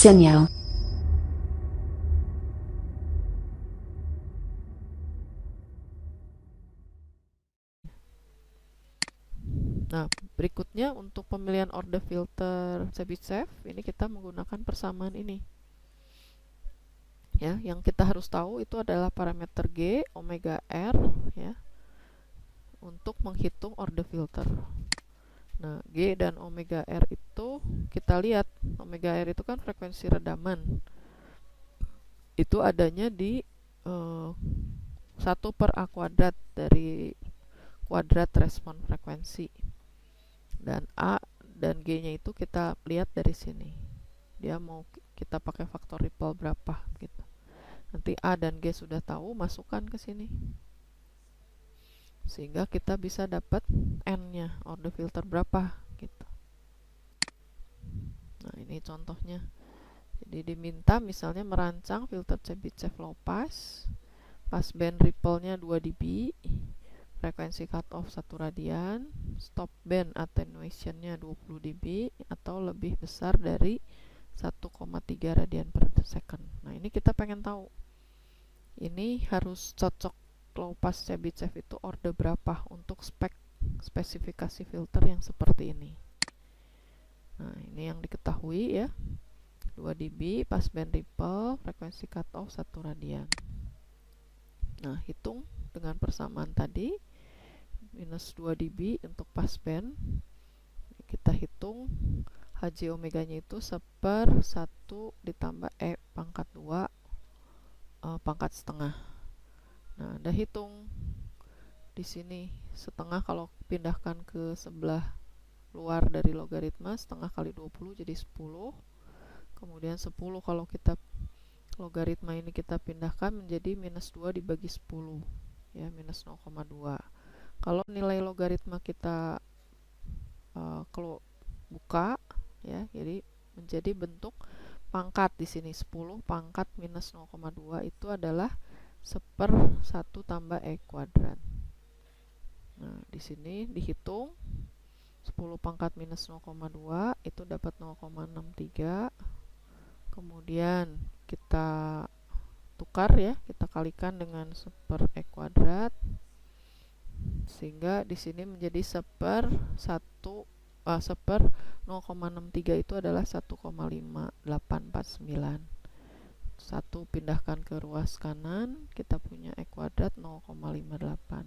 signal. Nah, berikutnya untuk pemilihan order filter Chebyshev, ini kita menggunakan persamaan ini. Ya, yang kita harus tahu itu adalah parameter G, omega R, ya, untuk menghitung order filter. Nah, G dan omega R itu kita lihat, omega R itu kan frekuensi redaman. Itu adanya di 1 per A kuadrat dari kuadrat respon frekuensi. Dan A dan G-nya itu kita lihat dari sini. Dia mau kita pakai faktor ripple berapa gitu. Nanti A dan G sudah tahu, masukkan ke sini. Sehingga kita bisa dapat N-nya, order filter berapa gitu. Nah, ini contohnya. Jadi diminta misalnya merancang filter Chebyshev low pass, band ripple-nya 2 dB, frekuensi cutoff 1 radian, stop band attenuation-nya 20 dB atau lebih besar dari 1,3 radian per second. Nah, ini kita pengen tahu. Ini harus cocok low pass Chebyshev itu order berapa untuk spesifikasi filter yang seperti ini. Nah, ini yang diketahui ya. 2 dB, band ripple, frekuensi cutoff 1 radian. Nah, hitung dengan persamaan tadi. Minus 2 dB untuk passband. Kita hitung Hj omeganya itu 1/1 ditambah E pangkat 2 pangkat setengah. Nah, Anda hitung di sini setengah kalau pindahkan ke sebelah luar dari logaritma, setengah kali 20 jadi 10. Kemudian 10 kalau kita logaritma ini kita pindahkan menjadi minus 2 dibagi 10, ya, minus 0,2. Kalau nilai logaritma kita kalau buka, ya, jadi menjadi bentuk pangkat di sini. 10 pangkat minus 0,2 itu adalah 1/1 tambah E kuadrat. Nah, di sini dihitung 10 pangkat minus 0,2 itu dapat 0,63. Kemudian kita tukar ya, kita kalikan dengan 1/E kuadrat. Sehingga di sini menjadi 0,63 itu adalah 1,5849. 1 pindahkan ke ruas kanan, kita punya E kuadrat 0,58.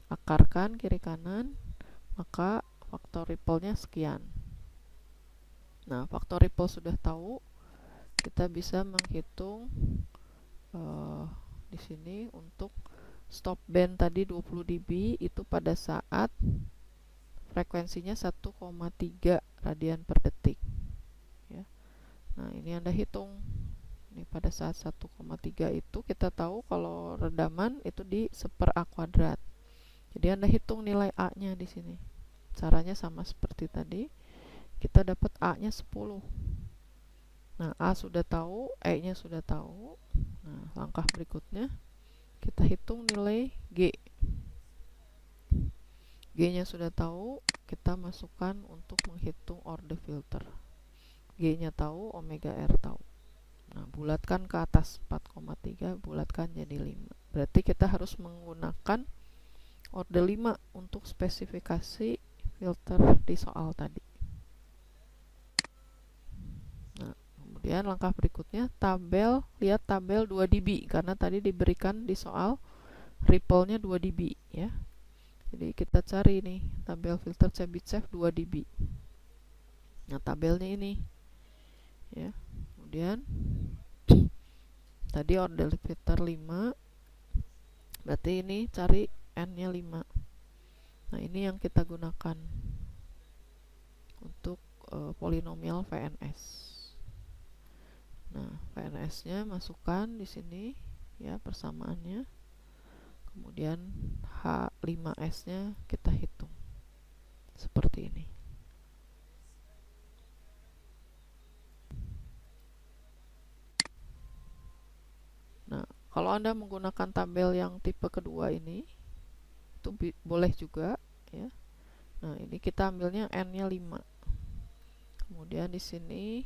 Akarkan kiri kanan, maka faktor ripple-nya sekian. Nah, faktor ripple sudah tahu, kita bisa menghitung di sini untuk stop band tadi 20 dB itu pada saat frekuensinya 1,3 radian per detik, ya. Nah, ini Anda hitung. Ini pada saat 1,3 itu kita tahu kalau redaman itu di 1/A kuadrat. Jadi Anda hitung nilai A-nya di sini. Caranya sama seperti tadi. Kita dapat A-nya 10. Nah, A sudah tahu, E-nya sudah tahu. Nah, langkah berikutnya kita hitung nilai G. G-nya sudah tahu, kita masukkan untuk menghitung order filter. G-nya tahu, omega R tahu. Nah, bulatkan ke atas 4,3, bulatkan jadi 5. Berarti kita harus menggunakan order 5 untuk spesifikasi filter di soal tadi. Nah, kemudian langkah berikutnya lihat tabel 2 dB karena tadi diberikan di soal ripple-nya 2 dB, ya. Jadi kita cari nih tabel filter Chebyshev 2 dB. Nah, tabelnya ini, ya. Kemudian tadi order filter 5, berarti ini cari N-nya 5. Nah, ini yang kita gunakan untuk polinomial VNS. Nah, VNS-nya masukkan di sini, ya, persamaannya. Kemudian H5S-nya kita hitung seperti ini. Nah, kalau Anda menggunakan tabel yang tipe kedua ini, itu boleh juga, ya. Nah, ini kita ambilnya N-nya 5. Kemudian di sini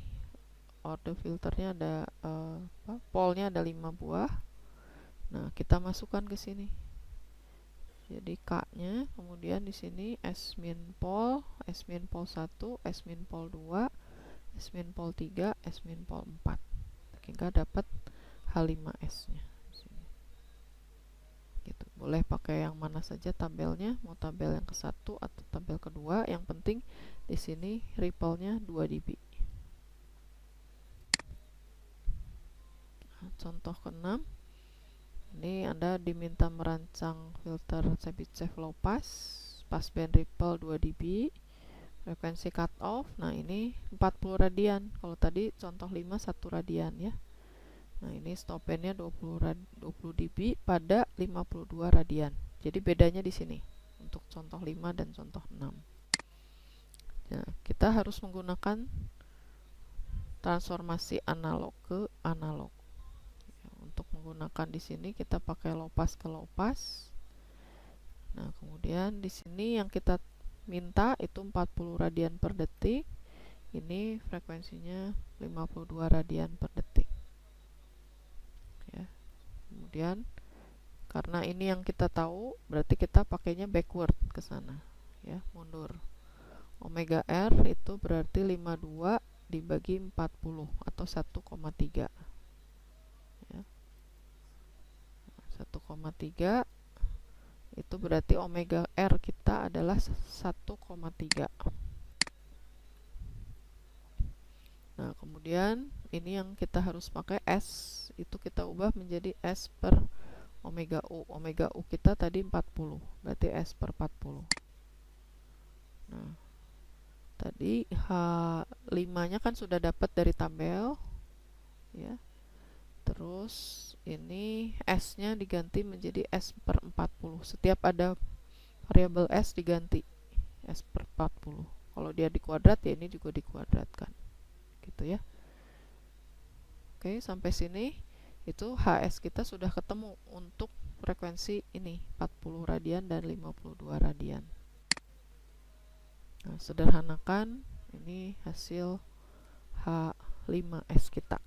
order filternya ada polnya ada 5 buah. Nah, kita masukkan ke sini. Jadi K-nya, kemudian di sini S-min pol 1, S-min pol 2, S-min pol 3, S-min pol 4. Hingga dapat H5S-nya. Gitu. Boleh pakai yang mana saja tabelnya, mau tabel yang ke-1 atau tabel kedua, yang penting di sini ripple-nya 2 dB. Nah, contoh ke-6. Ini Anda diminta merancang filter Chebyshev low pass, passband ripple 2 dB, frekuensi cut off. Nah, ini 40 radian. Kalau tadi contoh 5 1 radian ya. Nah, ini stop bandnya 20 dB pada 52 radian. Jadi bedanya di sini untuk contoh 5 dan contoh 6. Nah, kita harus menggunakan transformasi analog ke analog. Untuk menggunakan di sini kita pakai low pass ke low pass. Nah, kemudian di sini yang kita minta itu 40 radian per detik. Ini frekuensinya 52 radian per detik. Ya. Kemudian karena ini yang kita tahu, berarti kita pakainya backward ke sana, ya, mundur. Omega R itu berarti 52 dibagi 40 atau 1,3. 1,3 itu berarti omega R kita adalah 1,3. Nah, kemudian ini yang kita harus pakai S, itu kita ubah menjadi S per omega U. Omega U kita tadi 40, berarti S per 40. Nah, tadi H5-nya kan sudah dapat dari tabel, ya. Terus ini S-nya diganti menjadi S per 40. Setiap ada variabel S diganti S per 40. Kalau dia di kuadrat, ya ini juga dikuadratkan. Gitu ya. Oke, sampai sini itu HS kita sudah ketemu untuk frekuensi ini 40 radian dan 52 radian. Nah, sederhanakan, ini hasil H5S kita.